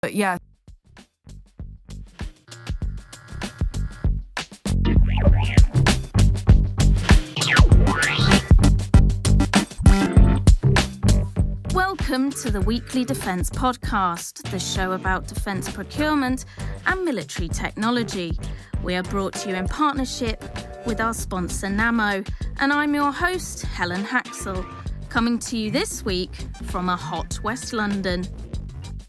But yeah. Welcome to the Weekly Defence Podcast, the show about defence procurement and military technology. We are brought to you in partnership with our sponsor Nammo, and I'm your host, Helen Haxel, coming to you this week from a hot West London.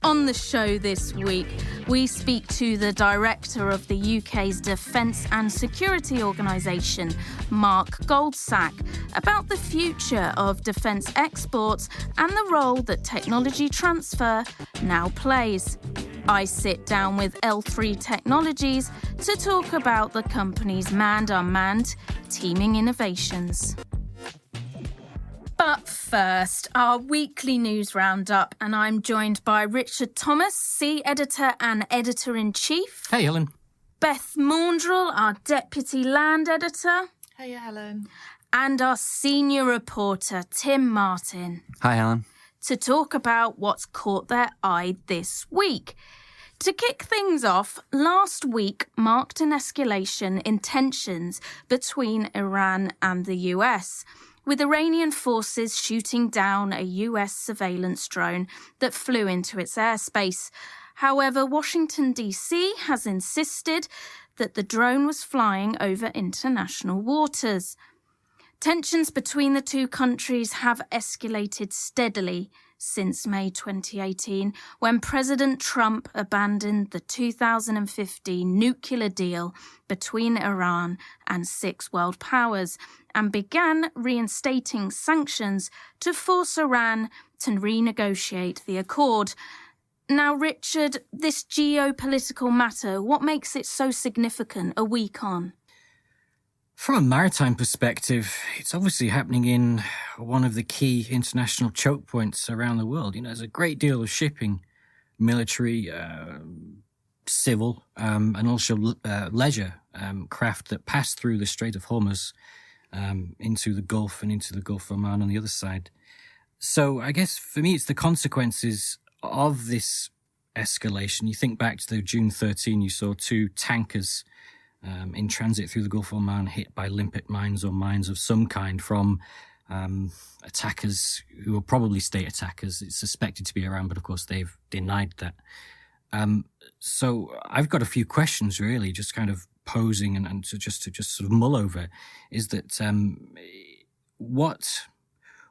On the show this week, we speak to the director of the UK's Defence and Security Organisation, Mark Goldsack, about the future of defence exports and the role that technology transfer now plays. I sit down with L3 Technologies to talk about the company's manned-unmanned teaming innovations. But first, our weekly news roundup, and I'm joined by Richard Thomas, C Editor and Editor-in-Chief. Hey, Helen. Beth Maundrell, our Deputy Land Editor. Hey, Helen. And our Senior Reporter, Tim Martin. Hi, Helen. To talk about what's caught their eye this week. To kick things off, last week marked an escalation in tensions between Iran and the US, with Iranian forces shooting down a US surveillance drone that flew into its airspace. However, Washington, D.C. has insisted that the drone was flying over international waters. Tensions between the two countries have escalated steadily since May 2018, when President Trump abandoned the 2015 nuclear deal between Iran and 6 world powers and began reinstating sanctions to force Iran to renegotiate the accord. Now, Richard, this geopolitical matter, what makes it so significant a week on? From a maritime perspective, it's obviously happening in one of the key international choke points around the world. There's a great deal of shipping, military, civil, and also leisure craft that pass through the Strait of Hormuz into the Gulf and into the Gulf of Oman on the other side. So I guess for me, it's the consequences of this escalation. You think back to the June 13, you saw 2 tankers in transit through the Gulf of Oman hit by limpet mines or mines of some kind from attackers who are probably state attackers. It's suspected to be Iran, but of course they've denied that. So I've got a few questions really, just kind of posing and to just sort of mull over, is that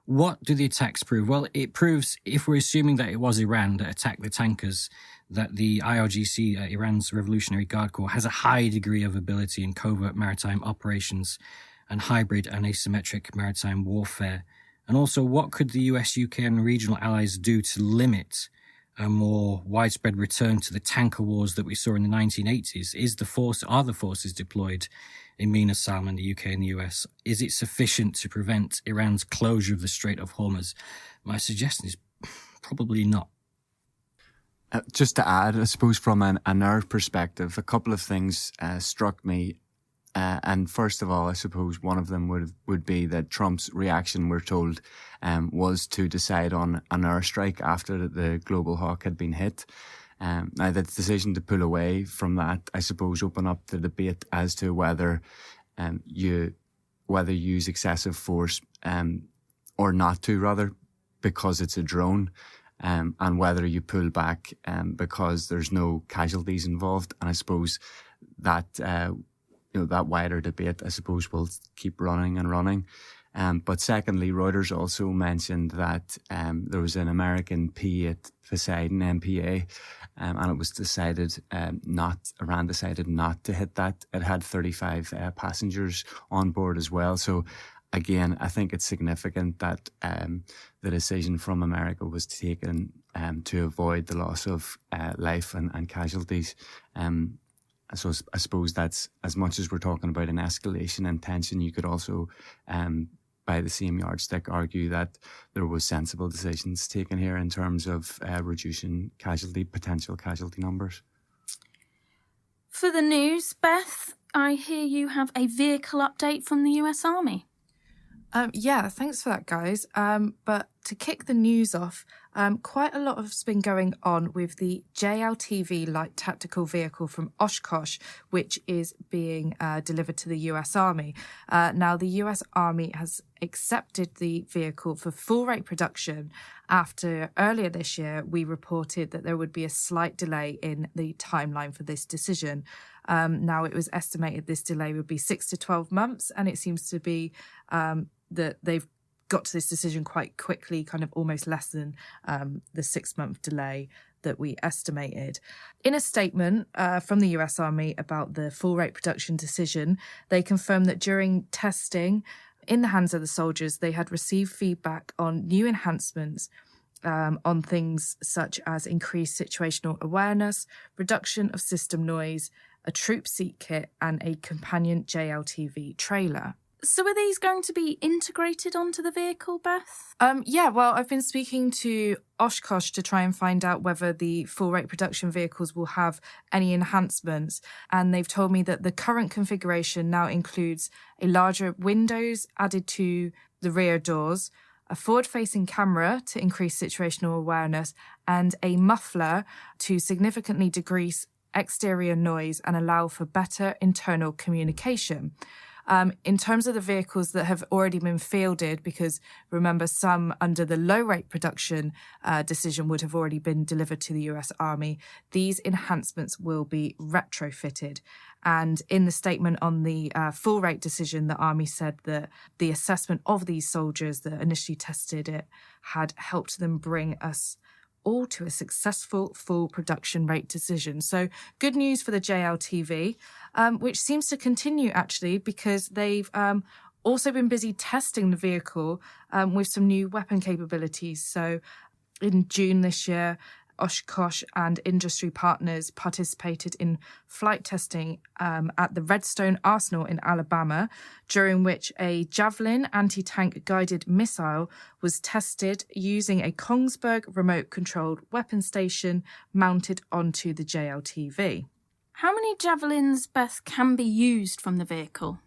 what do the attacks prove? Well, it proves, if we're assuming that it was Iran that attacked the tankers, that the IRGC, Iran's Revolutionary Guard Corps, has a high degree of ability in covert maritime operations and hybrid and asymmetric maritime warfare. And also, what could the US, UK and regional allies do to limit a more widespread return to the tanker wars that we saw in the 1980s? Are the forces deployed in MENA, Salman, the UK and the US? Is it sufficient to prevent Iran's closure of the Strait of Hormuz? My suggestion is probably not. Just to add, I suppose from an nerve perspective, a couple of things struck me. And first of all, I suppose one of them would be that Trump's reaction, we're told, was to decide on an airstrike after the Global Hawk had been hit. Now, the decision to pull away from that, I suppose, open up the debate as to whether you use excessive force or not to, rather, because it's a drone. And whether you pull back because there's no casualties involved. And I suppose that that wider debate, I suppose, will keep running and running. But secondly, Reuters also mentioned that there was an American P-8 Poseidon MPA, and it was Iran decided not to hit that. It had 35 passengers on board as well. So again, I think it's significant that the decision from America was taken to avoid the loss of life and casualties. So I suppose that's, as much as we're talking about an escalation in tension, you could also, by the same yardstick, argue that there was sensible decisions taken here in terms of reducing potential casualty numbers. For the news, Beth, I hear you have a vehicle update from the US Army. Yeah, thanks for that, guys. But to kick the news off, quite a lot has been going on with the JLTV light tactical vehicle from Oshkosh, which is being delivered to the US Army. Now, the US Army has accepted the vehicle for full rate production after earlier this year we reported that there would be a slight delay in the timeline for this decision. Now, it was estimated this delay would be 6 to 12 months, and it seems to be that they've got to this decision quite quickly, kind of almost less than the 6-month delay that we estimated. In a statement from the US Army about the full rate production decision, they confirmed that during testing in the hands of the soldiers, they had received feedback on new enhancements on things such as increased situational awareness, reduction of system noise, a troop seat kit, and a companion JLTV trailer. So are these going to be integrated onto the vehicle, Beth? Yeah, well, I've been speaking to Oshkosh to try and find out whether the full-rate production vehicles will have any enhancements, and they've told me that the current configuration now includes a larger windows added to the rear doors, a forward-facing camera to increase situational awareness, and a muffler to significantly decrease exterior noise and allow for better internal communication. In terms of the vehicles that have already been fielded, because remember, some under the low-rate production decision would have already been delivered to the US Army, these enhancements will be retrofitted. And in the statement on the full-rate decision, the Army said that the assessment of these soldiers that initially tested it had helped them bring us all to a successful full production rate decision. So good news for the JLTV, which seems to continue actually, because they've also been busy testing the vehicle with some new weapon capabilities. So in June this year, Oshkosh and industry partners participated in flight testing at the Redstone Arsenal in Alabama, during which a Javelin anti-tank guided missile was tested using a Kongsberg remote-controlled weapon station mounted onto the JLTV. How many javelins, Beth, can be used from the vehicle?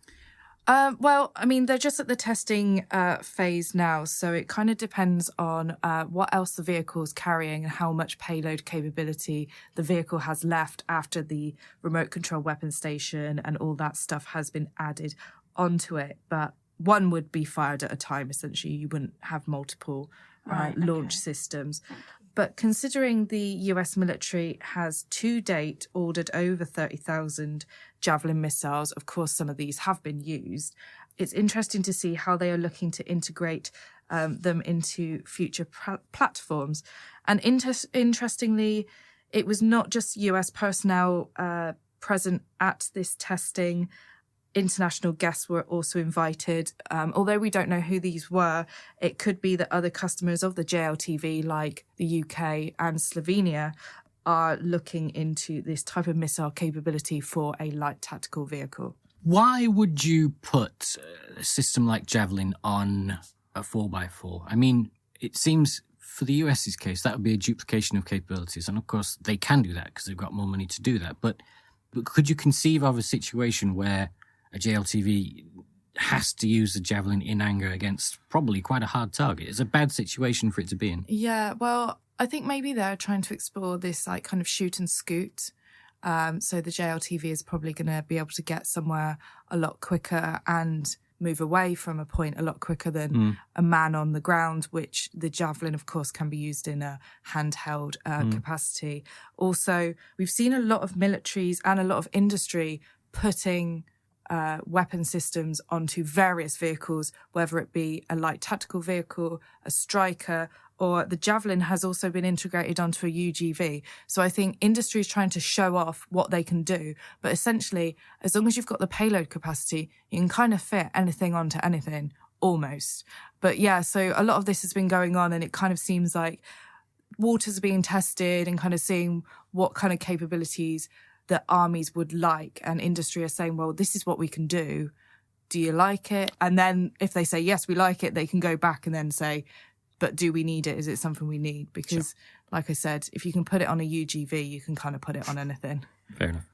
Well, I mean, they're just at the testing phase now, so it kind of depends on what else the vehicle's carrying and how much payload capability the vehicle has left after the remote control weapon station and all that stuff has been added onto it. But one would be fired at a time, essentially. You wouldn't have multiple launch systems. But considering the US military has to date ordered over 30,000 Javelin missiles, of course, some of these have been used, it's interesting to see how they are looking to integrate them into future platforms. And interestingly, it was not just US personnel present at this testing. International guests were also invited. Although we don't know who these were, it could be that other customers of the JLTV, like the UK and Slovenia, are looking into this type of missile capability for a light tactical vehicle. Why would you put a system like Javelin on a 4x4? I mean, it seems for the US's case, that would be a duplication of capabilities. And of course, they can do that because they've got more money to do that. But could you conceive of a situation where a JLTV has to use the Javelin in anger against probably quite a hard target? It's a bad situation for it to be in. Yeah, well, I think maybe they're trying to explore this like kind of shoot and scoot. So the JLTV is probably going to be able to get somewhere a lot quicker and move away from a point a lot quicker than a man on the ground, which the Javelin, of course, can be used in a handheld capacity. Also, we've seen a lot of militaries and a lot of industry putting weapon systems onto various vehicles, whether it be a light tactical vehicle, a Striker, or the Javelin has also been integrated onto a UGV. So I think industry is trying to show off what they can do. But essentially, as long as you've got the payload capacity, you can kind of fit anything onto anything, almost. But yeah, so a lot of this has been going on, and it kind of seems like waters are being tested and kind of seeing what kind of capabilities that armies would like, and industry are saying, well, this is what we can do. Do you like it? And then if they say, yes, we like it, they can go back and then say, but do we need it? Is it something we need? Because, like I said, if you can put it on a UGV, you can kind of put it on anything. Fair enough.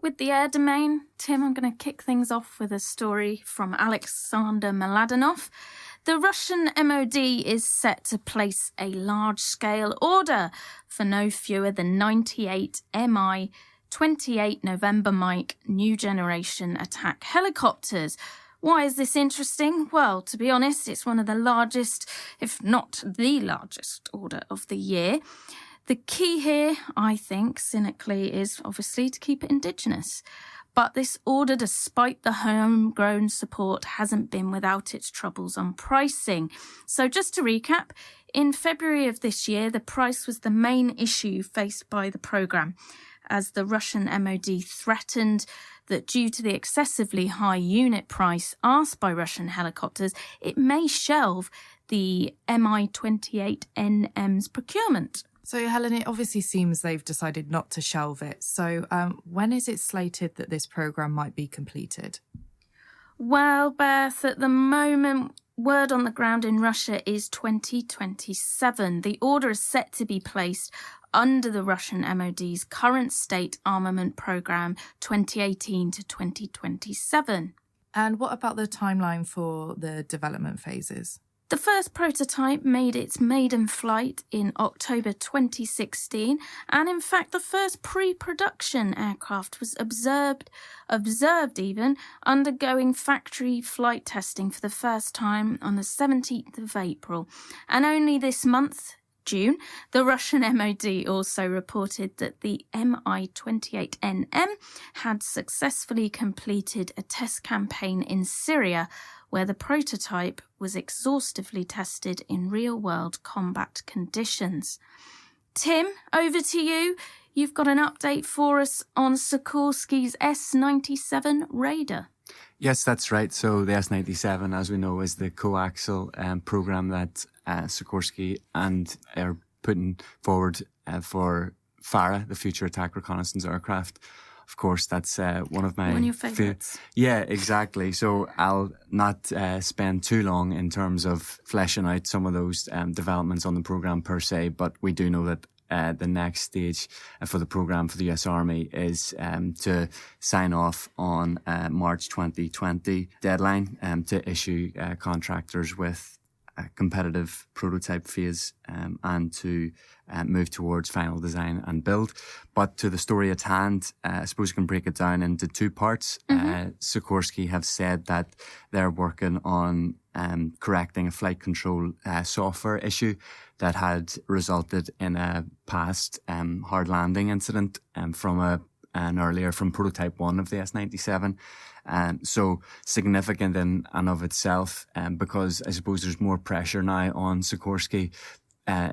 With the air domain, Tim, I'm going to kick things off with a story from Alexander Mladenov. The Russian MOD is set to place a large-scale order for no fewer than 98 Mi-28 November Mike new generation attack helicopters. Why is this interesting? Well, to be honest, it's one of the largest, if not the largest, order of the year. The key here, I think, cynically, is obviously to keep it indigenous. But this order, despite the homegrown support, hasn't been without its troubles on pricing. So just to recap, in February of this year, the price was the main issue faced by the programme, as the Russian MOD threatened that due to the excessively high unit price asked by Russian helicopters, it may shelve the Mi-28NM's procurement. So, Helen, it obviously seems they've decided not to shelve it. So when is it slated that this programme might be completed? Well, Beth, at the moment, word on the ground in Russia is 2027. The order is set to be placed under the Russian MOD's current state armament programme 2018 to 2027. And what about the timeline for the development phases? The first prototype made its maiden flight in October 2016, and in fact the first pre-production aircraft was observed even, undergoing factory flight testing for the first time on the 17th of April. And only this month, June, the Russian MOD also reported that the Mi-28NM had successfully completed a test campaign in Syria, where the prototype was exhaustively tested in real-world combat conditions. Tim, over to you. You've got an update for us on Sikorsky's S-97 Raider. Yes, that's right. So the S-97, as we know, is the coaxial program that Sikorsky and are putting forward for FARA, the Future Attack Reconnaissance Aircraft. Of course, that's one of your favourites. Yeah, exactly. So I'll not spend too long in terms of fleshing out some of those developments on the programme per se, but we do know that the next stage for the programme for the US Army is to sign off on March 2020 deadline to issue contractors with a competitive prototype phase and to move towards final design and build. But to the story at hand, I suppose we can break it down into two parts. Sikorsky have said that they're working on correcting a flight control software issue that had resulted in a past hard landing incident from prototype 1 of the S-97. So significant in and of itself, because I suppose there's more pressure now on Sikorsky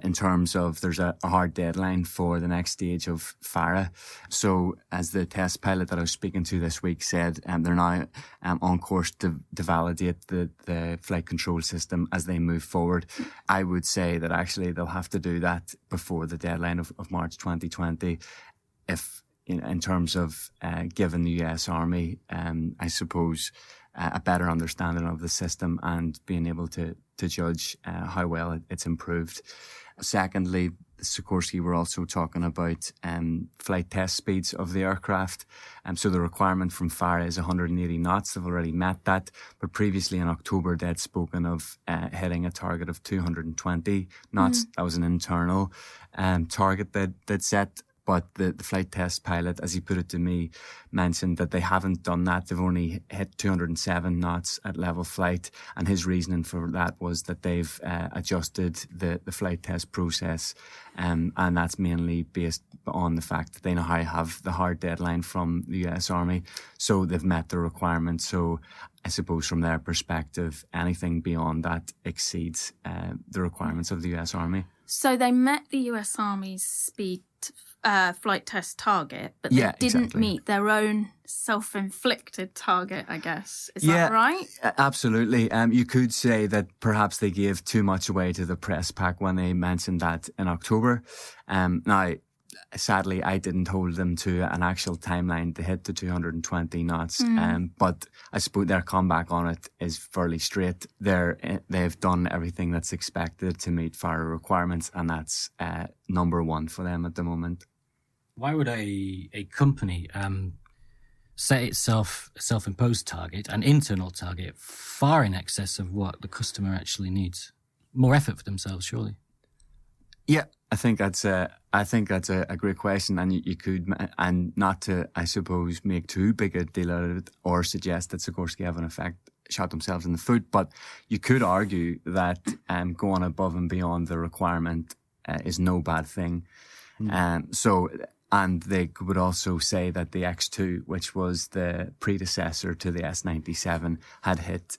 in terms of there's a hard deadline for the next stage of FARA. So as the test pilot that I was speaking to this week said, they're now on course to validate the flight control system as they move forward. I would say that actually they'll have to do that before the deadline of March 2020 in terms of giving the US Army, I suppose, a better understanding of the system and being able to judge how well it's improved. Secondly, Sikorsky were also talking about flight test speeds of the aircraft. So the requirement from FARA is 180 knots. They've already met that. But previously in October, they'd spoken of hitting a target of 220 knots. That was an internal target they'd set. But the flight test pilot, as he put it to me, mentioned that they haven't done that. They've only hit 207 knots at level flight. And his reasoning for that was that they've adjusted the flight test process. And that's mainly based on the fact that they now have the hard deadline from the US Army. So they've met the requirements. So I suppose from their perspective, anything beyond that exceeds the requirements of the US Army. So they met the US Army's speed flight test target, but they didn't meet their own self-inflicted target, I guess. Is that right? Absolutely. You could say that perhaps they gave too much away to the press pack when they mentioned that in October. Now, sadly, I didn't hold them to an actual timeline to hit the 220 knots. But I suppose their comeback on it is fairly straight. They've done everything that's expected to meet FARA requirements, and that's number one for them at the moment. Why would a company set itself a self-imposed target, an internal target, far in excess of what the customer actually needs. More effort for themselves, surely. Yeah, I think that's a great question, and you could, and not to, I suppose, make too big a deal out of it or suggest that Sikorsky have in effect shot themselves in the foot, but you could argue that going above and beyond the requirement is no bad thing. And they would also say that the X2, which was the predecessor to the S-97, had hit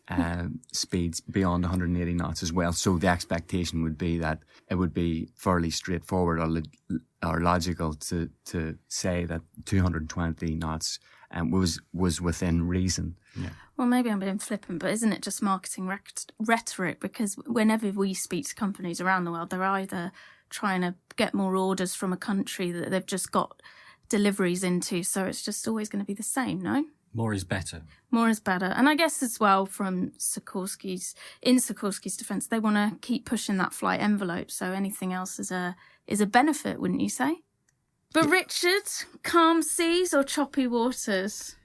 speeds beyond 180 knots as well. So the expectation would be that it would be fairly straightforward or logical to say that 220 knots was within reason. Yeah. Well, maybe I'm being flippant, but isn't it just marketing rhetoric? Because whenever we speak to companies around the world, they're either trying to get more orders from a country that they've just got deliveries into. So it's just always going to be the same, no? More is better. More is better. And I guess as well from Sikorsky's defence, they want to keep pushing that flight envelope. So anything else is a benefit, wouldn't you say? But Richard, calm seas or choppy waters?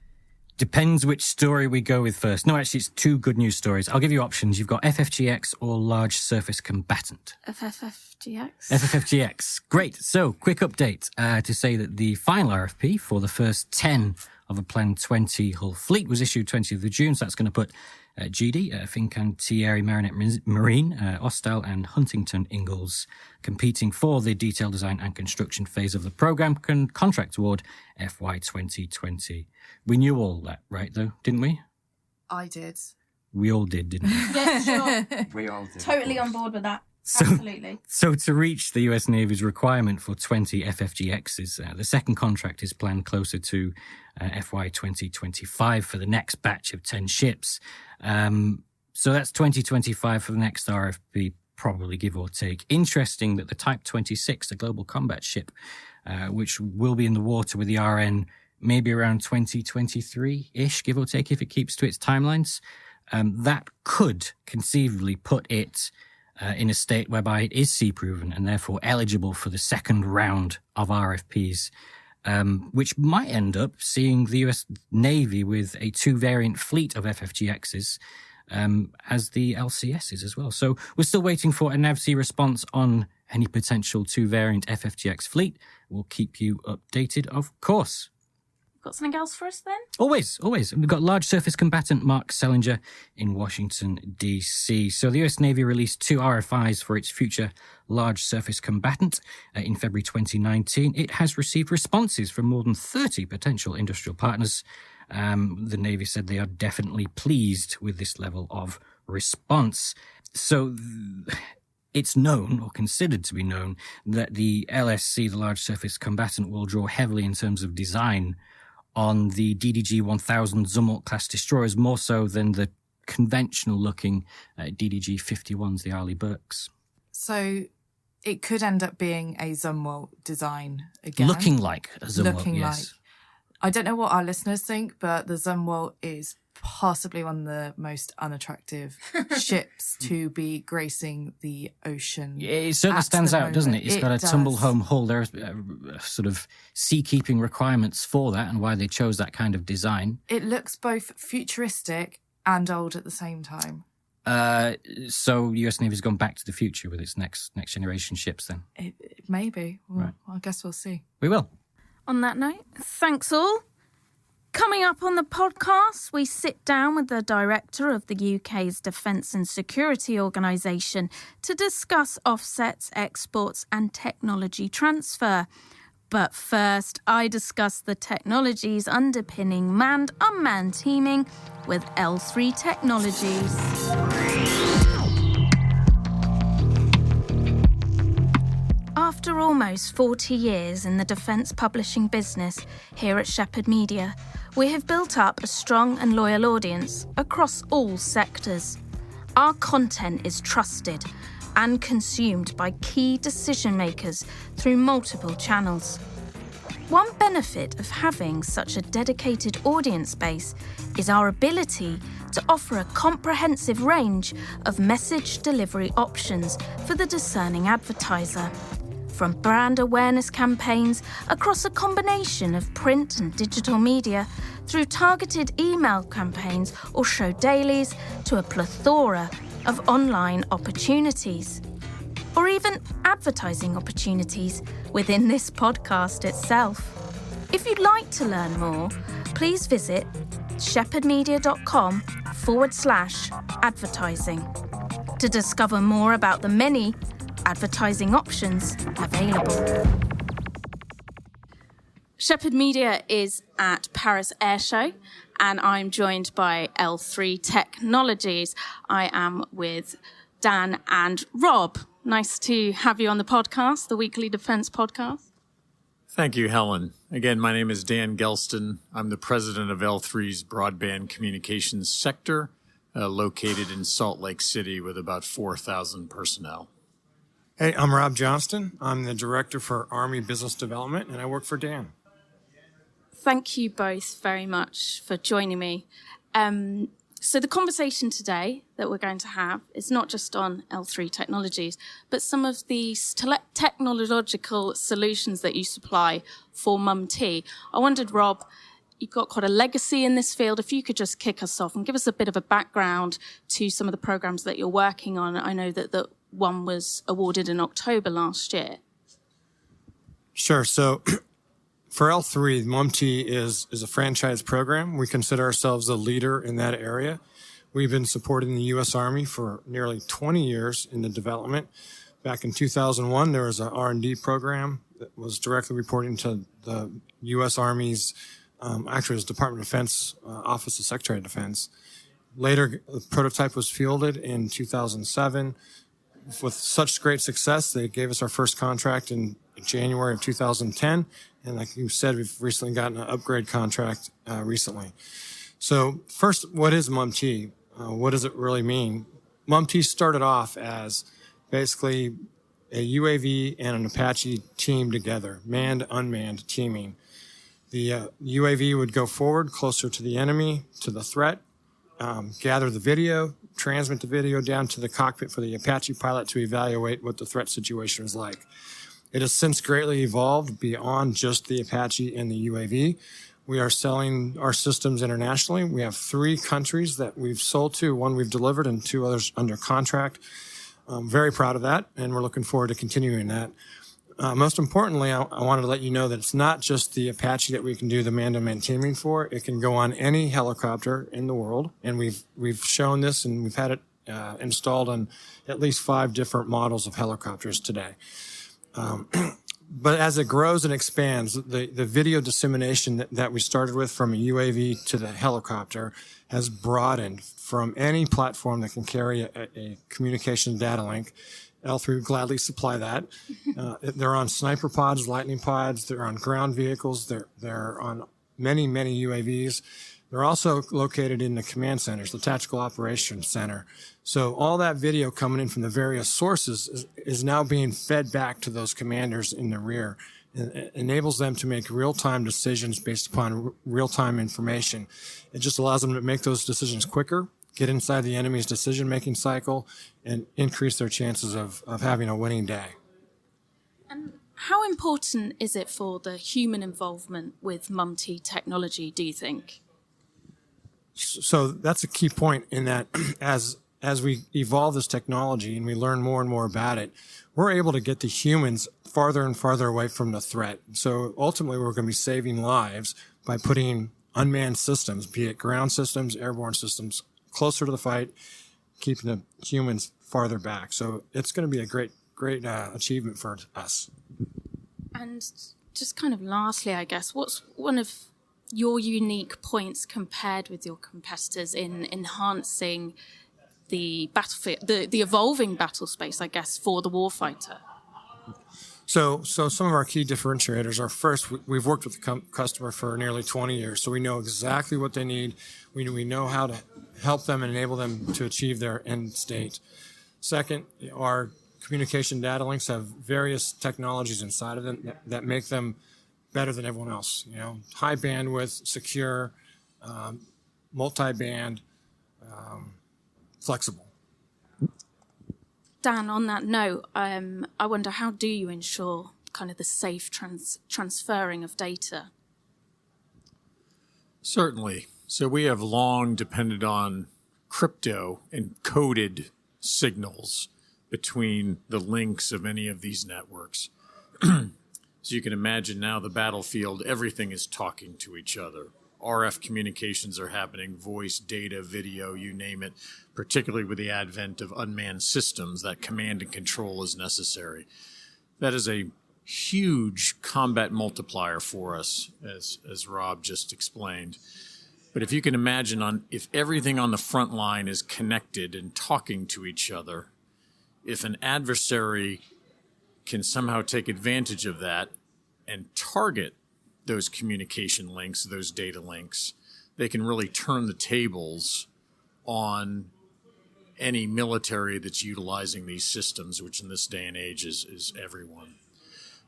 Depends which story we go with first. No, actually, it's two good news stories. I'll give you options. You've got FFGX or Large Surface Combatant. FFGX? FFGX. Great. So, quick update to say that the final RFP for the first 10 of a planned 20 hull fleet was issued 20th of June. So that's going to put GD, Fincantieri Marinette Marine, Ostal and Huntington Ingalls competing for the detailed design and construction phase of the programme contract award FY 2020. We knew all that, right, though, didn't we? I did. We all did, didn't we? Yes, sure. We all did. Totally on board with that. Absolutely. So to reach the US Navy's requirement for 20 FFGXs, the second contract is planned closer to FY 2025 for the next batch of 10 ships. So that's 2025 for the next RFP, probably give or take. Interesting that the Type 26, the global combat ship, which will be in the water with the RN maybe around 2023-ish, give or take, if it keeps to its timelines, that could conceivably put it in a state whereby it is sea-proven and therefore eligible for the second round of RFPs, which might end up seeing the US Navy with a two-variant fleet of FFGXs as the LCSs as well. So we're still waiting for a NAVSEA response on any potential two-variant FFGX fleet. We'll keep you updated, of course. Got something else for us then? Always. We've got Large Surface Combatant Mark Sellinger in Washington, D.C. So the US Navy released 2 RFIs for its future Large Surface Combatant in February 2019. It has received responses from more than 30 potential industrial partners. The Navy said they are definitely pleased with this level of response. So it's known, or considered to be known, that the LSC, the Large Surface Combatant, will draw heavily in terms of design on the DDG-1000 Zumwalt-class destroyers, more so than the conventional-looking DDG-51s, the Arleigh Burkes. So it could end up being a Zumwalt design again. Looking like a Zumwalt, yes. I don't know what our listeners think, but the Zumwalt is possibly one of the most unattractive ships to be gracing the ocean. It certainly stands out, doesn't it? It's got a tumble-home hull. There are sort of sea-keeping requirements for that and why they chose that kind of design. It looks both futuristic and old at the same time. So US Navy's gone back to the future with its next generation ships then? It may be. Well, right. I guess we'll see. We will. On that note, thanks all. Coming up on the podcast, we sit down with the director of the UK's Defence and Security Organisation to discuss offsets, exports and technology transfer. But first, I discuss the technologies underpinning manned-unmanned teaming with L3 Technologies. After almost 40 years in the defence publishing business here at Shephard Media, we have built up a strong and loyal audience across all sectors. Our content is trusted and consumed by key decision makers through multiple channels. One benefit of having such a dedicated audience base is our ability to offer a comprehensive range of message delivery options for the discerning advertiser. From brand awareness campaigns across a combination of print and digital media, through targeted email campaigns or show dailies, to a plethora of online opportunities, or even advertising opportunities within this podcast itself. If you'd like to learn more, please visit shepherdmedia.com/advertising to discover more about the many advertising options available. Shepherd Media is at Paris Air Show, and I'm joined by L3 Technologies. I am with Dan and Rob. Nice to have you on the podcast, the Weekly Defense Podcast. Thank you, Helen. Again, my name is Dan Gelston. I'm the president of L3's broadband communications sector, located in Salt Lake City with about 4,000 personnel. Hey, I'm Rob Johnston. I'm the director for Army Business Development, and I work for Dan. Thank you both very much for joining me. So the conversation today that we're going to have is not just on L3 Technologies, but some of the technological solutions that you supply for Mum-T. I wondered, Rob, you've got quite a legacy in this field. If you could just kick us off and give us a bit of a background to some of the programs that you're working on. I know that one was awarded in October last year. Sure. So for L3, Mum-T is a franchise program. We consider ourselves a leader in that area. We've been supporting the U.S. Army for nearly 20 years in the development. Back in 2001, there was an R&D program that was directly reporting to the U.S. Army's, actually it was Department of Defense, Office of Secretary of Defense. Later, the prototype was fielded in 2007. With such great success, they gave us our first contract in January of 2010. And like you said, we've recently gotten an upgrade contract recently. So first, what is Mum-T? What does it really mean? Mum-T started off as basically a UAV and an Apache team together, manned, unmanned teaming. The UAV would go forward closer to the enemy, to the threat, gather the video, transmit the video down to the cockpit for the Apache pilot to evaluate what the threat situation is like. It has since greatly evolved beyond just the Apache and the UAV. We are selling our systems internationally. We have 3 countries that we've sold to, 1 we've delivered and 2 others under contract. I'm very proud of that, and we're looking forward to continuing that. Most importantly, I wanted to let you know that it's not just the Apache that we can do the man-to-man teaming for. It can go on any helicopter in the world, and we've shown this, and we've had it installed on at least 5 different models of helicopters today. But as it grows and expands, the video dissemination that we started with from a UAV to the helicopter has broadened from any platform that can carry a communication data link. L3 would gladly supply that. They're on sniper pods, lightning pods. They're on ground vehicles. They're on many, many UAVs. They're also located in the command centers, the Tactical Operations Center. So all that video coming in from the various sources is now being fed back to those commanders in the rear. It enables them to make real-time decisions based upon real-time information. It just allows them to make those decisions quicker, get inside the enemy's decision-making cycle, and increase their chances of having a winning day. And how important is it for the human involvement with Mum-T technology, do you think? So that's a key point in that as we evolve this technology and we learn more and more about it, we're able to get the humans farther and farther away from the threat. So ultimately, we're going to be saving lives by putting unmanned systems, be it ground systems, airborne systems, closer to the fight, keeping the humans farther back. So it's going to be a great achievement for us. And just kind of lastly, I guess, what's one of your unique points compared with your competitors in enhancing the battlefield, the evolving battle space, I guess, for the warfighter? So some of our key differentiators are, first, we've worked with the customer for nearly 20 years, so we know exactly what they need. We know how to help them and enable them to achieve their end state. Second, our communication data links have various technologies inside of them that make them better than everyone else. You know, high bandwidth, secure, multi-band, flexible. Dan, on that note, I wonder, how do you ensure kind of the safe transferring of data? Certainly. So we have long depended on crypto encoded signals between the links of any of these networks. So you can imagine now the battlefield, everything is talking to each other. RF communications are happening, voice, data, video, you name it, particularly with the advent of unmanned systems, that command and control is necessary. That is a huge combat multiplier for us, as Rob just explained. But if you can imagine, if everything on the front line is connected and talking to each other, if an adversary can somehow take advantage of that and target those communication links, those data links, they can really turn the tables on any military that's utilizing these systems, which in this day and age is everyone.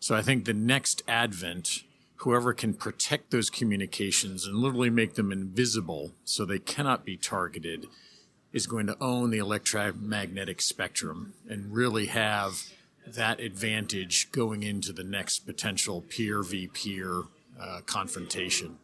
So I think the next advent, whoever can protect those communications and literally make them invisible so they cannot be targeted, is going to own the electromagnetic spectrum and really have that advantage going into the next potential peer v peer confrontation.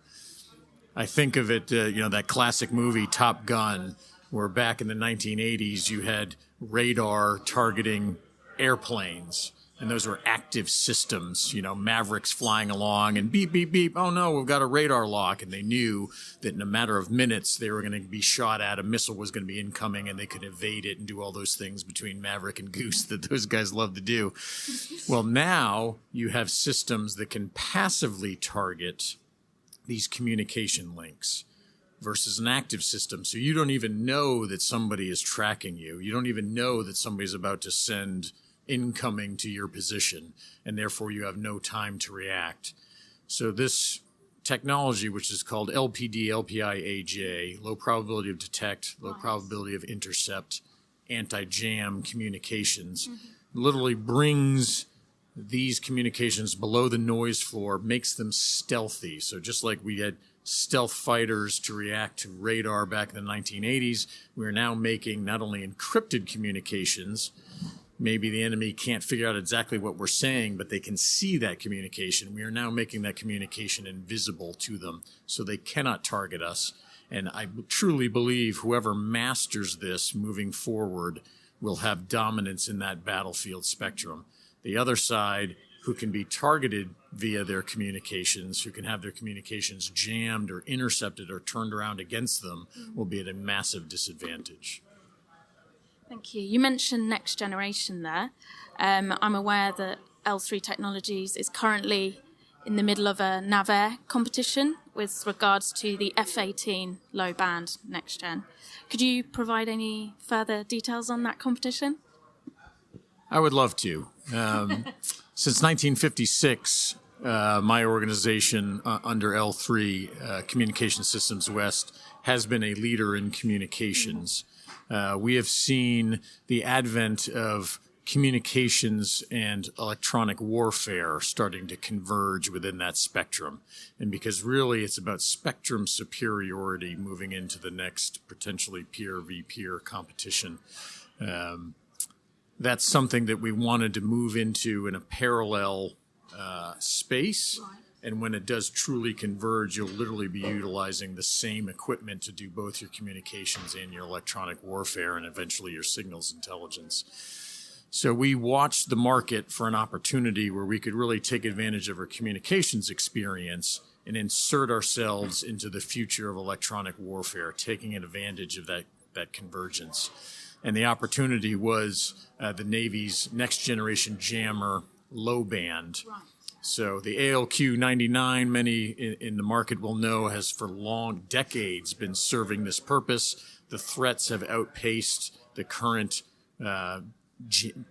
I think of it, that classic movie Top Gun, where back in the 1980s you had radar targeting airplanes, and those were active systems, Mavericks flying along and beep, beep, beep. Oh no, we've got a radar lock. And they knew that in a matter of minutes, they were going to be shot at. A missile was going to be incoming and they could evade it and do all those things between Maverick and Goose that those guys love to do. Well, now you have systems that can passively target these communication links versus an active system. So you don't even know that somebody is tracking you. You don't even know that somebody's about to send incoming to your position, and therefore you have no time to react. So this technology, which is called LPD, LPI-AJ, low probability of detect, low probability of intercept, anti-jam communications, literally brings these communications below the noise floor, makes them stealthy. So just like we had stealth fighters to react to radar back in the 1980s, we're now making not only encrypted communications. Maybe the enemy can't figure out exactly what we're saying, but they can see that communication. We are now making that communication invisible to them, so they cannot target us. And I truly believe whoever masters this moving forward will have dominance in that battlefield spectrum. The other side, who can be targeted via their communications, who can have their communications jammed or intercepted or turned around against them, will be at a massive disadvantage. Thank you. You mentioned next generation there. I'm aware that L3 Technologies is currently in the middle of a NAVAIR competition with regards to the F-18 low band next gen. Could you provide any further details on that competition? I would love to. Since 1956, my organization under L3, Communication Systems West, has been a leader in communications. We have seen the advent of communications and electronic warfare starting to converge within that spectrum. And because really it's about spectrum superiority moving into the next potentially peer v peer competition. That's something that we wanted to move into in a parallel space. Right. And when it does truly converge, you'll literally be utilizing the same equipment to do both your communications and your electronic warfare and eventually your signals intelligence. So we watched the market for an opportunity where we could really take advantage of our communications experience and insert ourselves into the future of electronic warfare, taking advantage of that convergence. And the opportunity was the Navy's next generation jammer low band. Right. So the ALQ-99, many in the market will know, has for long decades been serving this purpose. The threats have outpaced the current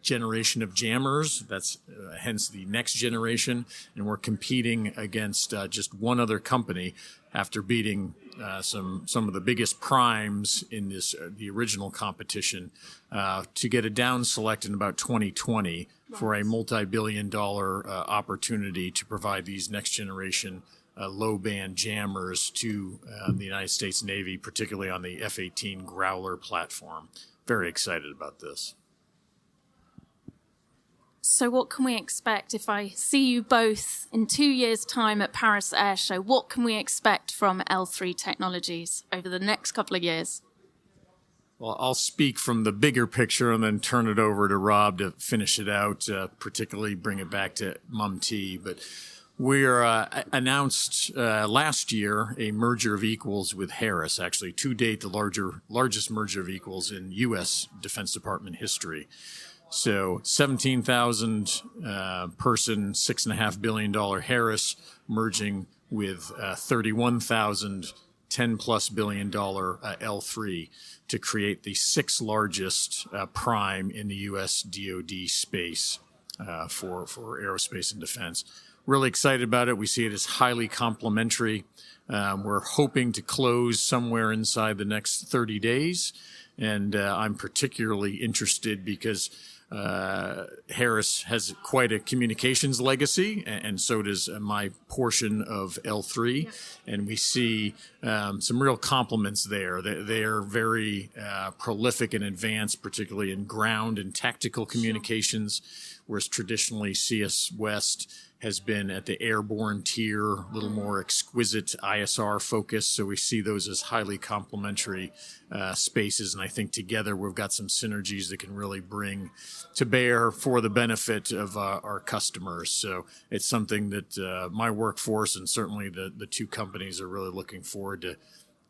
generation of jammers. That's hence the next generation. And we're competing against just one other company after beating some of the biggest primes in this the original competition to get a down select in about 2020 for a multi-billion-dollar opportunity to provide these next-generation low-band jammers to the United States Navy, particularly on the F-18 Growler platform. Very excited about this. So what can we expect if I see you both in 2 years' time at Paris Air Show? What can we expect from L3 Technologies over the next couple of years? Well, I'll speak from the bigger picture and then turn it over to Rob to finish it out, particularly bring it back to MUM-T. But we're announced last year a merger of equals with Harris, actually to date the largest merger of equals in U.S. Defense Department history. So 17,000 person, $6.5 billion Harris merging with 31,000 $10+ billion L3 to create the sixth largest prime in the U.S. DoD space for aerospace and defense. Really excited about it. We see it as highly complementary. We're hoping to close somewhere inside the next 30 days. And I'm particularly interested because Harris has quite a communications legacy, and so does my portion of L3. Yep. And we see some real complements there. They are very prolific and advanced, particularly in ground and tactical communications, whereas traditionally CS West has been at the airborne tier, a little more exquisite ISR focus. So we see those as highly complementary spaces. And I think together we've got some synergies that can really bring to bear for the benefit of our customers. So it's something that my workforce and certainly the two companies are really looking forward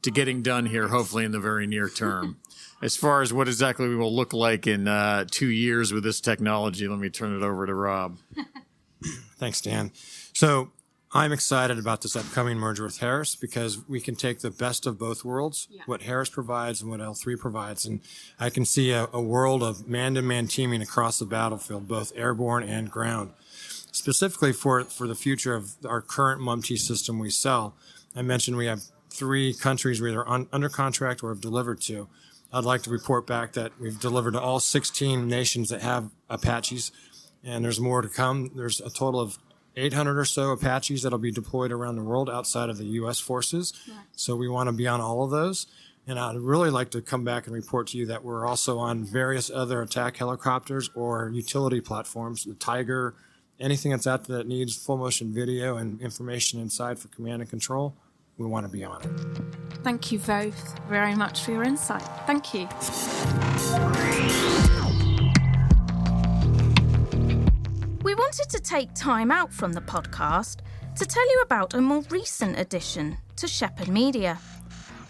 to getting done here, hopefully in the very near term. As far as what exactly we will look like in 2 years with this technology, let me turn it over to Rob. Thanks, Dan. So I'm excited about this upcoming merger with Harris because we can take the best of both worlds, what Harris provides and what L3 provides. And I can see a world of man-to-man teaming across the battlefield, both airborne and ground. Specifically for the future of our current MUM-T system we sell, I mentioned we have 3 countries we either under contract or have delivered to. I'd like to report back that we've delivered to all 16 nations that have Apaches, and there's more to come. There's a total of 800 or so Apaches that'll be deployed around the world outside of the U.S. forces. Yeah. So we want to be on all of those. And I'd really like to come back and report to you that we're also on various other attack helicopters or utility platforms, the Tiger, anything that's out there that needs full motion video and information inside for command and control. We want to be on it. Thank you both very much for your insight. Thank you. We wanted to take time out from the podcast to tell you about a more recent addition to Shephard Media.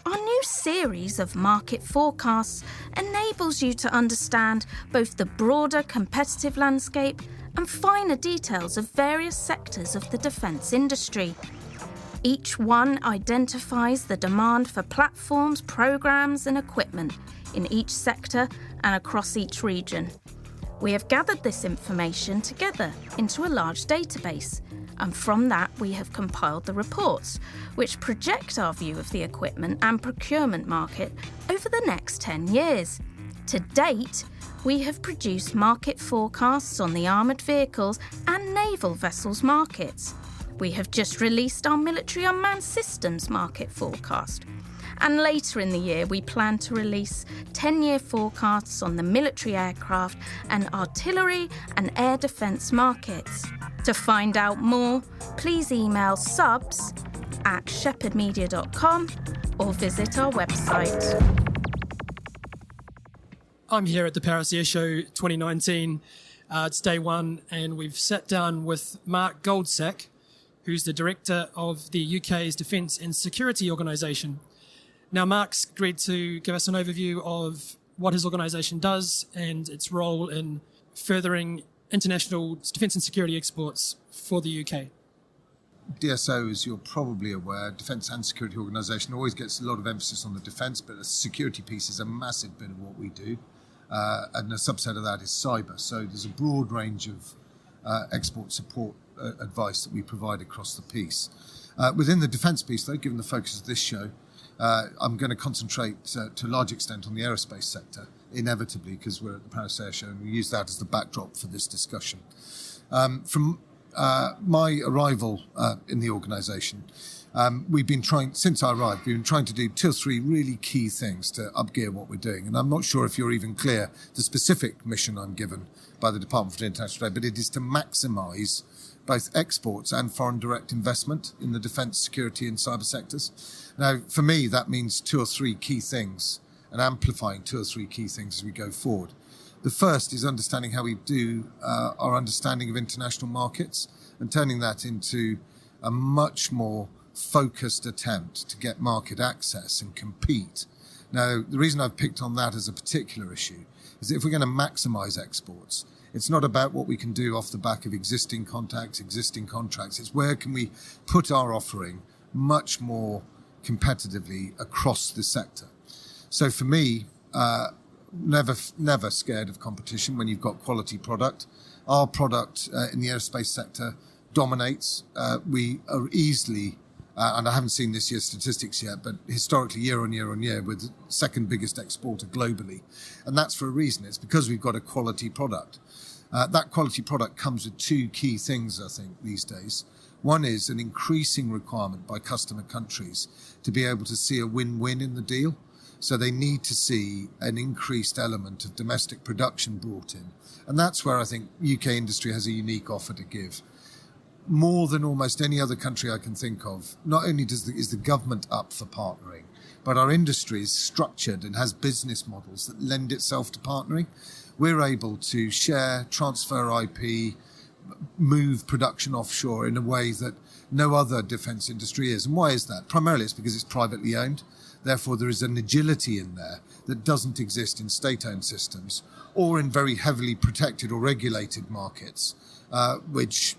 Our new series of market forecasts enables you to understand both the broader competitive landscape and finer details of various sectors of the defence industry. Each one identifies the demand for platforms, programs and equipment in each sector and across each region. We have gathered this information together into a large database, and from that we have compiled the reports, which project our view of the equipment and procurement market over the next 10 years. To date, we have produced market forecasts on the armoured vehicles and naval vessels markets. We have just released our military unmanned systems market forecast. And later in the year, we plan to release 10-year forecasts on the military aircraft and artillery and air defence markets. To find out more, please email subs@shephardmedia.com or visit our website. I'm here at the Paris Air Show 2019. It's day one, and we've sat down with Mark Goldsack, who's the director of the UK's Defence and Security Organisation. Now, Mark's agreed to give us an overview of what his organisation does and its role in furthering international defence and security exports for the UK. DSO, as you're probably aware, Defence and Security Organisation, always gets a lot of emphasis on the defence, but the security piece is a massive bit of what we do. And a subset of that is cyber. So there's a broad range of export support advice that we provide across the piece. Within the defence piece, though, given the focus of this show, I'm going to concentrate to a large extent on the aerospace sector, inevitably, because we're at the Paris Air Show, and we use that as the backdrop for this discussion. From my arrival in the organisation, we've been trying, since I arrived, we've been trying to do 2 or 3 really key things to upgear what we're doing. And I'm not sure if you're even clear the specific mission I'm given by the Department for International Trade, but it is to maximise both exports and foreign direct investment in the defence, security and cyber sectors. Now, for me, that means 2 or 3 key things and amplifying 2 or 3 key things as we go forward. The first is understanding how we do our understanding of international markets and turning that into a much more focused attempt to get market access and compete. Now, the reason I've picked on that as a particular issue is that if we're going to maximise exports, it's not about what we can do off the back of existing contacts, existing contracts. It's where can we put our offering much more competitively across the sector. So for me, never scared of competition when you've got quality product. Our product in the aerospace sector dominates. We are easily, and I haven't seen this year's statistics yet, but historically year on year, we're the second biggest exporter globally. And that's for a reason. It's because we've got a quality product. That quality product comes with 2 key things, I think, these days. One is an increasing requirement by customer countries to be able to see a win-win in the deal. So they need to see an increased element of domestic production brought in. And that's where I think UK industry has a unique offer to give. More than almost any other country I can think of, not only is the government up for partnering, but our industry is structured and has business models that lend itself to partnering. We're able to share, transfer IP, move production offshore in a way that no other defence industry is. And why is that? Primarily it's because it's privately owned. Therefore, there is an agility in there that doesn't exist in state-owned systems or in very heavily protected or regulated markets, which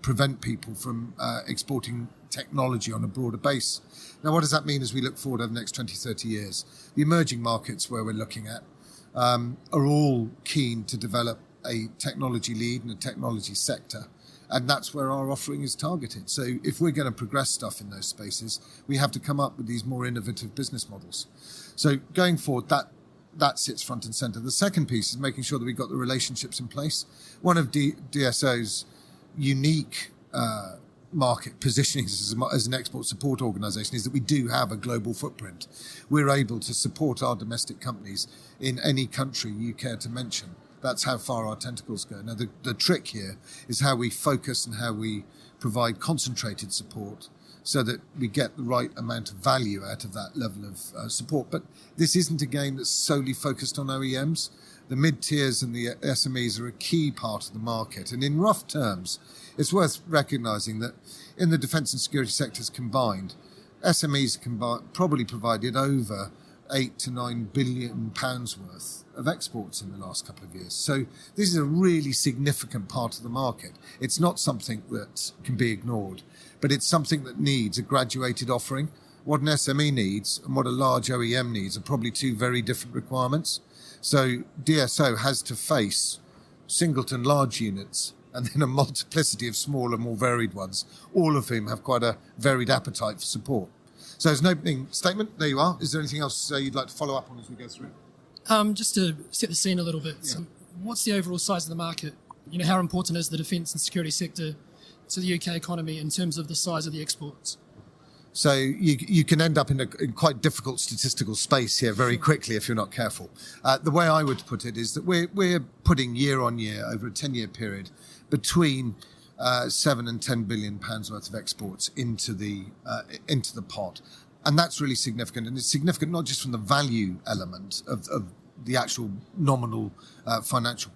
prevent people from exporting technology on a broader base. Now, what does that mean as we look forward over the next 20, 30 years? The emerging markets where we're looking at are all keen to develop a technology lead and a technology sector. And that's where our offering is targeted. So if we're going to progress stuff in those spaces, we have to come up with these more innovative business models. So going forward, that sits front and center. The second piece is making sure that we've got the relationships in place. One of DSO's unique market positionings as an export support organisation is that we do have a global footprint. We're able to support our domestic companies in any country you care to mention. That's how far our tentacles go. Now, the trick here is how we focus and how we provide concentrated support so that we get the right amount of value out of that level of support. But this isn't a game that's solely focused on OEMs. The mid-tiers and the SMEs are a key part of the market. And in rough terms, it's worth recognising that in the defence and security sectors combined, SMEs probably provided over 8 to 9 billion pounds worth of exports in the last couple of years. So this is a really significant part of the market. It's not something that can be ignored, but it's something that needs a graduated offering. What an SME needs and what a large OEM needs are probably 2 very different requirements. So DSO has to face singleton large units and then a multiplicity of smaller, more varied ones, all of whom have quite a varied appetite for support. So as an opening statement, there you are. Is there anything else you'd like to follow up on as we go through? Just to set the scene a little bit, Yeah. so what's the overall size of the market? You know, how important is the defence and security sector to the UK economy in terms of the size of the exports? So you can end up in quite difficult statistical space here very quickly if you're not careful. The way I would put it is that we're putting year on year over a 10-year period between 7 and 10 billion pounds worth of exports into the pot. And that's really significant. And it's significant not just from the value element of the actual nominal financial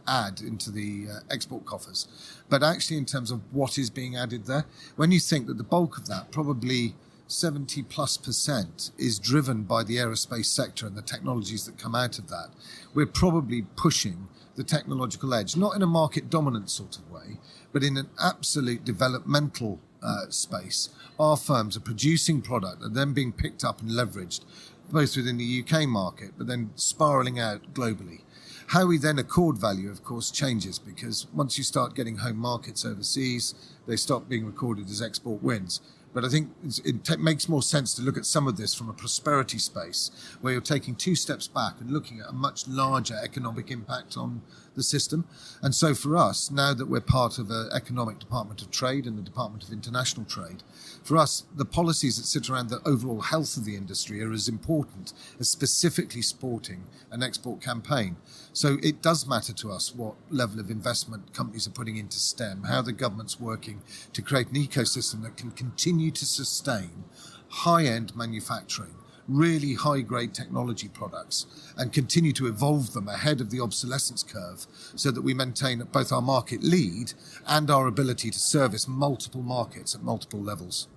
add into the export coffers, but actually in terms of what is being added there. When you think that the bulk of that, probably 70+%, is driven by the aerospace sector and the technologies that come out of that, we're probably pushing the technological edge, not in a market dominant sort of way, but in an absolute developmental space. Our firms are producing product and then being picked up and leveraged both within the UK market, but then spiralling out globally. How we then accord value, of course, changes, because once you start getting home markets overseas, they stop being recorded as export wins. But I think it makes more sense to look at some of this from a prosperity space, where you're taking 2 steps back and looking at a much larger economic impact on the system. And so for us, now that we're part of an economic Department of Trade and the Department of International Trade, for us, the policies that sit around the overall health of the industry are as important as specifically supporting an export campaign. So it does matter to us what level of investment companies are putting into STEM, how the government's working to create an ecosystem that can continue to sustain high-end manufacturing, really high-grade technology products, and continue to evolve them ahead of the obsolescence curve so that we maintain both our market lead and our ability to service multiple markets at multiple levels.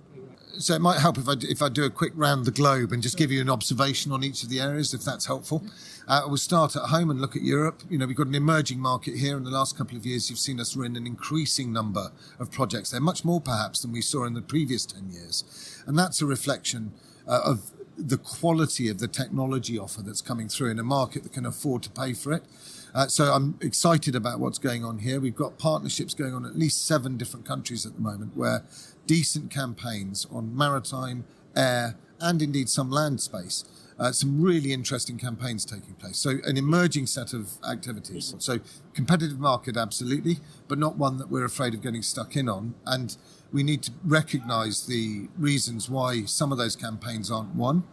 So it might help if I do a quick round the globe and just give you an observation on each of the areas, if that's helpful. We'll start at home and look at Europe. We've got an emerging market here. In the last couple of years, you've seen us run an increasing number of projects there, much more perhaps than we saw in the previous 10 years. And that's a reflection of the quality of the technology offer that's coming through in a market that can afford to pay for it. So I'm excited about what's going on here. We've got partnerships going on at least 7 different countries at the moment where decent campaigns on maritime, air, and indeed some land space. Some really interesting campaigns taking place. So an emerging set of activities. So competitive market, absolutely, but not one that we're afraid of getting stuck in on. And we need to recognise the reasons why some of those campaigns aren't won,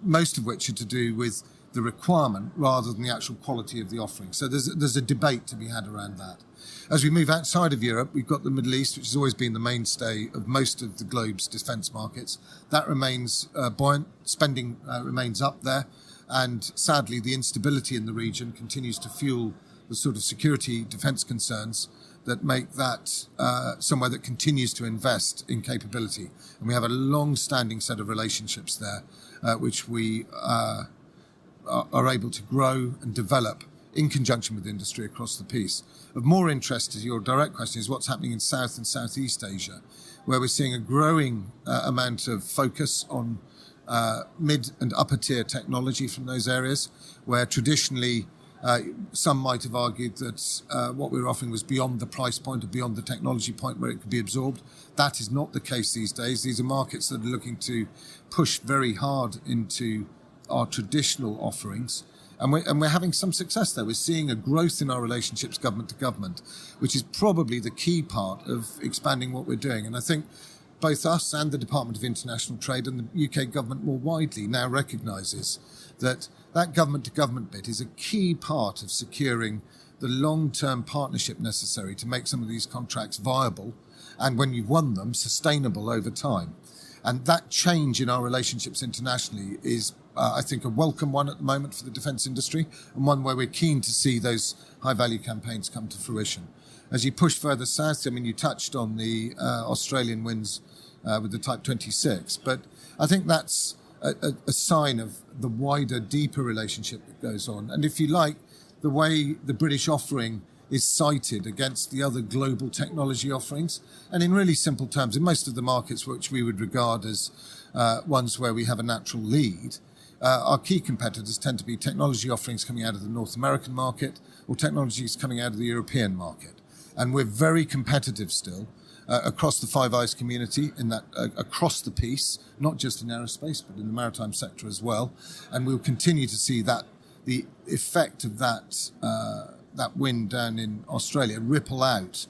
most of which are to do with the requirement rather than the actual quality of the offering. So there's a debate to be had around that. As we move outside of Europe, we've got the Middle East, which has always been the mainstay of most of the globe's defence markets. That remains buoyant. Spending remains up there. And sadly, the instability in the region continues to fuel the sort of security defence concerns that make that somewhere that continues to invest in capability. And we have a long-standing set of relationships there, which we are able to grow and develop in conjunction with industry across the piece. Of more interest to your direct question is what's happening in South and Southeast Asia, where we're seeing a growing amount of focus on mid and upper tier technology from those areas, where traditionally some might have argued that what we were offering was beyond the price point or beyond the technology point where it could be absorbed. That is not the case these days. These are markets that are looking to push very hard into our traditional offerings. And we're having some success there. We're seeing a growth in our relationships government to government, which is probably the key part of expanding what we're doing. And I think both us and the Department of International Trade and the UK government more widely now recognises that government to government bit is a key part of securing the long-term partnership necessary to make some of these contracts viable and, when you've won them, sustainable over time. And that change in our relationships internationally is, I think, a welcome one at the moment for the defence industry, and one where we're keen to see those high-value campaigns come to fruition. As you push further south, I mean, you touched on the Australian wins with the Type 26, but I think that's a sign of the wider, deeper relationship that goes on. And if you like, the way the British offering is cited against the other global technology offerings. And in really simple terms, in most of the markets which we would regard as ones where we have a natural lead, our key competitors tend to be technology offerings coming out of the North American market or technologies coming out of the European market. And we're very competitive still across the Five Eyes community, in that across the piece, not just in aerospace, but in the maritime sector as well. And we'll continue to see that the effect of that win down in Australia ripple out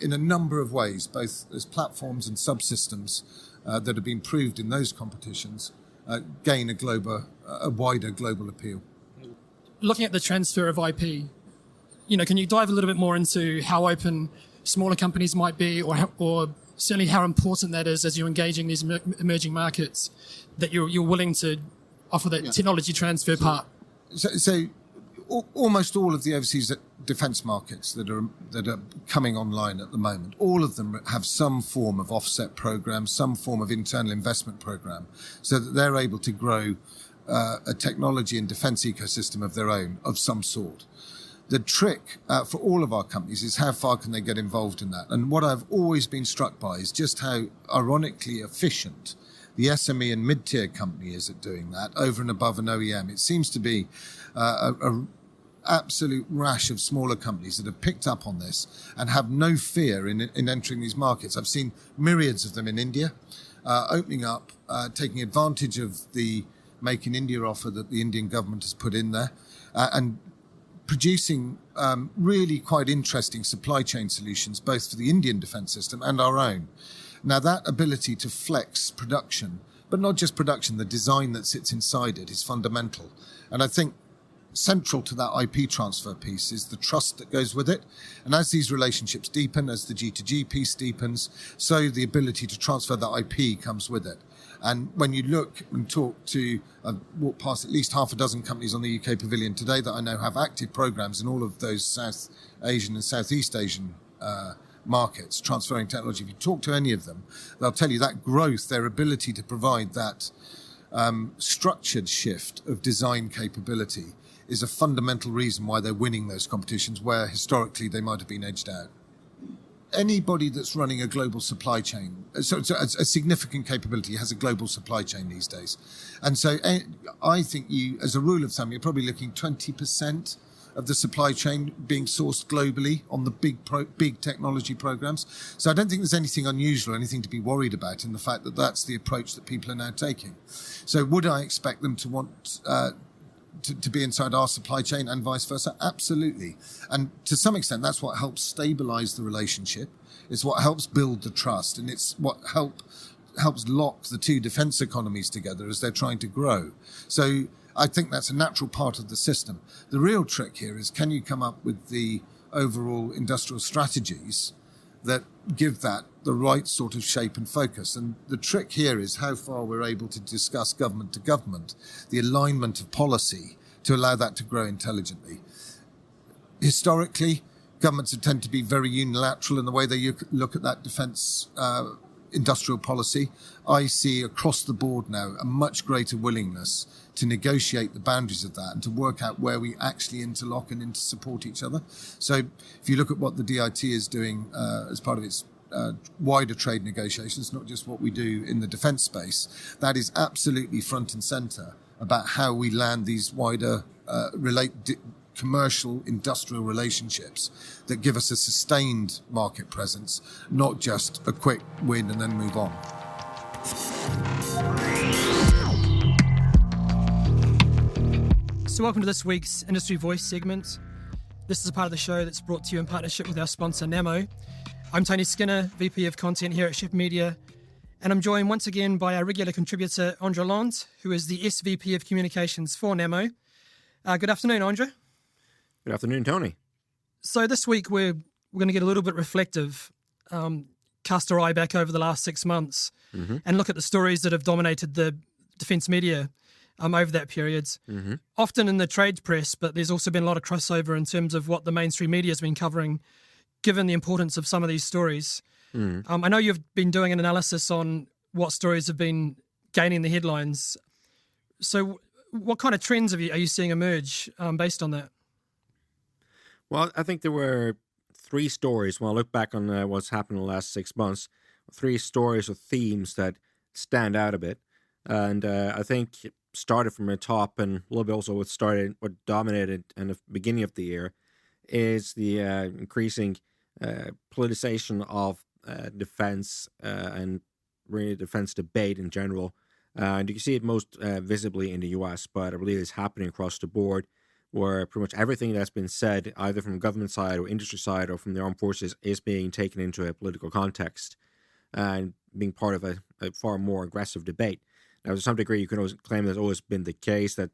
in a number of ways, both as platforms and subsystems that have been proved in those competitions gain a wider global appeal. Looking at the transfer of IP, can you dive a little bit more into how open smaller companies might be, or certainly how important that is as you're engaging these emerging markets, that you're willing to offer that technology transfer part? So almost all of the overseas defence markets that are coming online at the moment, all of them have some form of offset program, some form of internal investment program, so that they're able to grow a technology and defence ecosystem of their own of some sort. The trick for all of our companies is how far can they get involved in that. And what I've always been struck by is just how ironically efficient the SME and mid-tier company is at doing that over and above an OEM. It seems to be a absolute rash of smaller companies that have picked up on this and have no fear in entering these markets. I've seen myriads of them in India, opening up, taking advantage of the Make in India offer that the Indian government has put in there, and producing really quite interesting supply chain solutions, both for the Indian defence system and our own. Now, that ability to flex production, but not just production, the design that sits inside it is fundamental. And I think central to that IP transfer piece is the trust that goes with it. And as these relationships deepen, as the G2G piece deepens, so the ability to transfer that IP comes with it. And when you look and talk to, I've walked past at least half a dozen companies on the UK Pavilion today that I know have active programs in all of those South Asian and Southeast Asian markets, transferring technology. If you talk to any of them, they'll tell you that growth, their ability to provide that structured shift of design capability is a fundamental reason why they're winning those competitions where historically they might have been edged out. Anybody that's running a global supply chain, so a significant capability has a global supply chain these days. And so I think you, as a rule of thumb, you're probably looking 20% of the supply chain being sourced globally on the big technology programs. So I don't think there's anything unusual or anything to be worried about in the fact that that's the approach that people are now taking. So would I expect them to want to be inside our supply chain and vice versa? Absolutely. And to some extent, that's what helps stabilize the relationship. It's what helps build the trust. And it's what helps lock the two defense economies together as they're trying to grow. So I think that's a natural part of the system. The real trick here is, can you come up with the overall industrial strategies that give that the right sort of shape and focus? And the trick here is how far we're able to discuss government to government, the alignment of policy to allow that to grow intelligently. Historically, governments have tended to be very unilateral in the way they look at that defence industrial policy. I see across the board now a much greater willingness to negotiate the boundaries of that and to work out where we actually interlock and support each other. So if you look at what the DIT is doing as part of its wider trade negotiations, not just what we do in the defence space, that is absolutely front and centre about how we land these wider commercial industrial relationships that give us a sustained market presence, not just a quick win and then move on. So welcome to this week's Industry Voice segment. This is a part of the show that's brought to you in partnership with our sponsor, Namo. I'm Tony Skinner, VP of Content here at Shephard Media, and I'm joined once again by our regular contributor, Andre Lalonde, who is the SVP of Communications for Namo. Good afternoon, Andre. Good afternoon, Tony. So this week we're going to get a little bit reflective, cast our eye back over the last 6 months and look at the stories that have dominated the defence media over that period. Often in the trade press, but there's also been a lot of crossover in terms of what the mainstream media has been covering, given the importance of some of these stories. I know you've been doing an analysis on what stories have been gaining the headlines. So what kind of trends are you seeing emerge based on that? Well, I think there were 3 stories. When I look back on what's happened in the last 6 months, 3 stories or themes that stand out a bit. And I think it started from the top, and a little bit also what dominated in the beginning of the year is the increasing politicization of defense and really defense debate in general. And you can see it most visibly in the US, but I believe it's happening across the board, where pretty much everything that's been said, either from government side or industry side or from the armed forces, is being taken into a political context and being part of a far more aggressive debate. Now, to some degree, you can always claim that's always been the case, that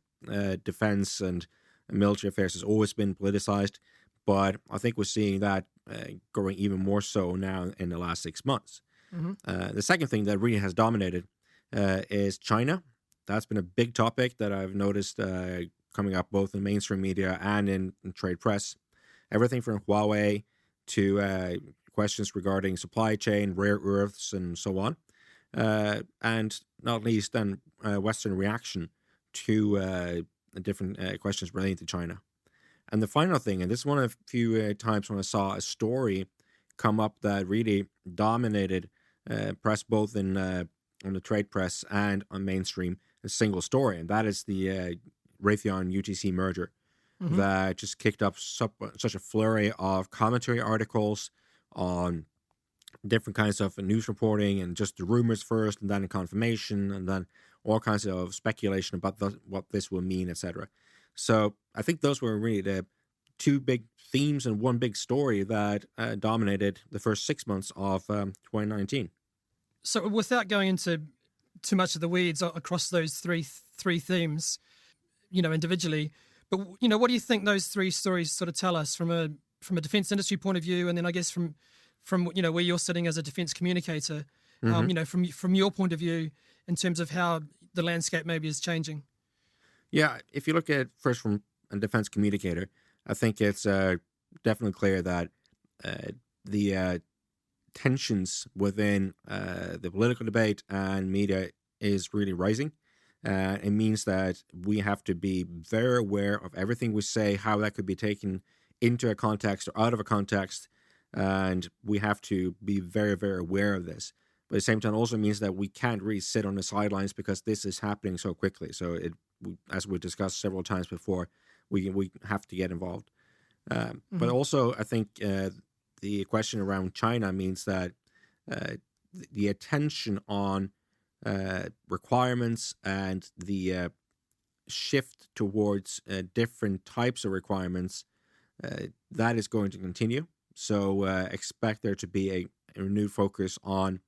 defense and military affairs has always been politicized, but I think we're seeing that growing even more so now in the last 6 months. The second thing that really has dominated is China. That's been a big topic that I've noticed coming up both in mainstream media and in trade press. Everything from Huawei to questions regarding supply chain, rare earths, and so on. And not least then Western reaction to different questions relating to China. And the final thing, and this is one of the few times when I saw a story come up that really dominated press, both in on the trade press and on mainstream, a single story, and that is the Raytheon UTC merger. that just kicked up such a flurry of commentary articles on different kinds of news reporting, and just the rumors first, and then confirmation, and then all kinds of speculation about what this will mean, etc. So I think those were really the two big themes and one big story that dominated the first 6 months of 2019. So without going into too much of the weeds across those three themes, individually, but what do you think those three stories sort of tell us from a defense industry point of view, and then I guess from where you're sitting as a defense communicator, from your point of view in terms of how the landscape maybe is changing? Yeah, if you look at it first from a defense communicator, I think it's definitely clear that the tensions within the political debate and media is really rising. It means that we have to be very aware of everything we say, how that could be taken into a context or out of a context, and we have to be very, very aware of this. But at the same time, also means that we can't really sit on the sidelines because this is happening so quickly. So, as we discussed several times before, we have to get involved. But also, I think the question around China means that the attention on requirements and the shift towards different types of requirements, that is going to continue. So expect there to be a renewed focus on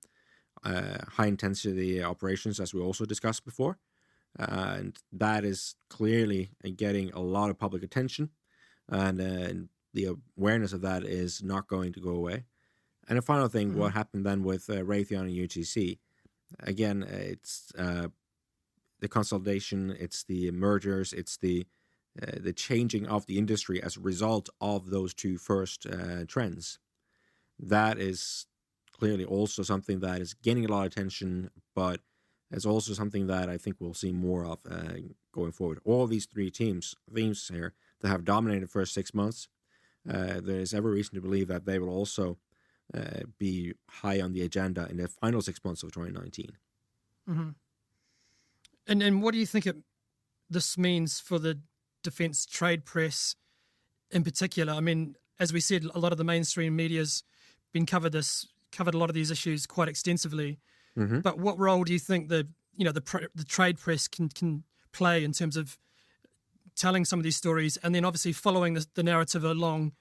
high intensity operations, as we also discussed before. And that is clearly getting a lot of public attention, and the awareness of that is not going to go away. And the final thing, what happened then with Raytheon and UTC, again, it's the consolidation, it's the mergers, it's the changing of the industry as a result of those two first trends. That is clearly also something that is gaining a lot of attention, but it's also something that I think we'll see more of going forward. All these three themes here that have dominated the first 6 months, there's every reason to believe that they will also be high on the agenda in the final 6 months of 2019. And what do you think this means for the defense trade press in particular? I mean, as we said, a lot of the mainstream media's been covered a lot of these issues quite extensively. But what role do you think the trade press can play in terms of telling some of these stories, and then obviously following the narrative along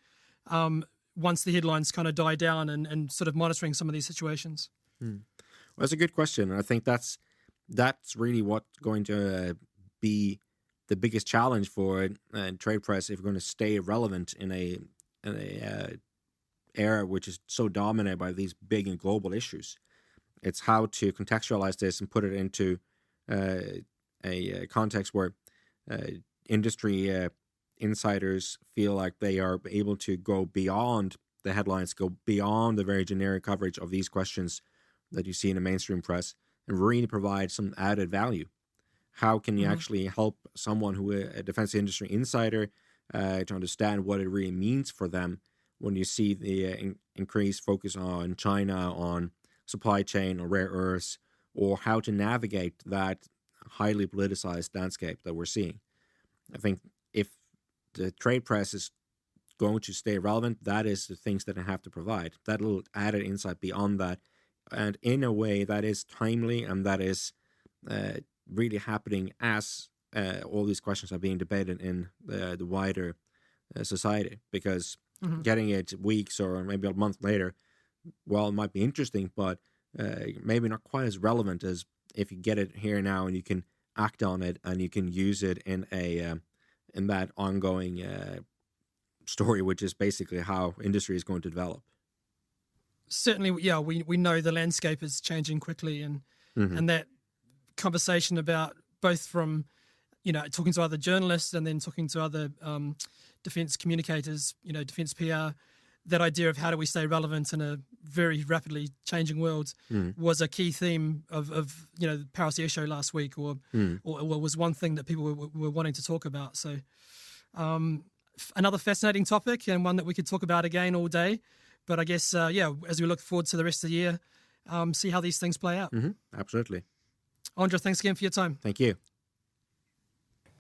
once the headlines kind of die down, and sort of monitoring some of these situations? Well, that's a good question. I think that's really what's going to be the biggest challenge for trade press if we're going to stay relevant in a era which is so dominated by these big and global issues. It's how to contextualize this and put it into a context where industry insiders feel like they are able to go beyond the headlines, go beyond the very generic coverage of these questions that you see in the mainstream press, and really provide some added value. How can you actually help someone who a defense industry insider to understand what it really means for them when you see the increased focus on China, on supply chain or rare earths, or how to navigate that highly politicized landscape that we're seeing? I think if the trade press is going to stay relevant, that is the things that I have to provide, that little added insight beyond that, and in a way that is timely and that is really happening as all these questions are being debated in the wider society. Because getting it weeks or maybe a month later, well, it might be interesting, but maybe not quite as relevant as if you get it here now and you can act on it and you can use it in that ongoing story, which is basically how industry is going to develop. Certainly, yeah, we know the landscape is changing quickly, and that conversation about both from talking to other journalists and then talking to other defense communicators, defense PR, that idea of how do we stay relevant in a very rapidly changing world was a key theme of the Paris Air Show last week, or was one thing that people were wanting to talk about. So another fascinating topic, and one that we could talk about again all day. But I guess, as we look forward to the rest of the year, see how these things play out. Absolutely. Andra, thanks again for your time. Thank you.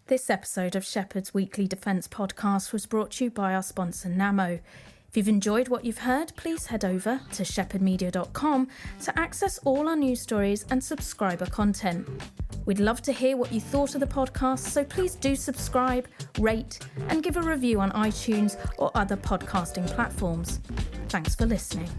This episode of Shephard's Weekly Defence Podcast was brought to you by our sponsor Namo. If you've enjoyed what you've heard, please head over to shepherdmedia.com to access all our news stories and subscriber content. We'd love to hear what you thought of the podcast, so please do subscribe, rate, and give a review on iTunes or other podcasting platforms. Thanks for listening.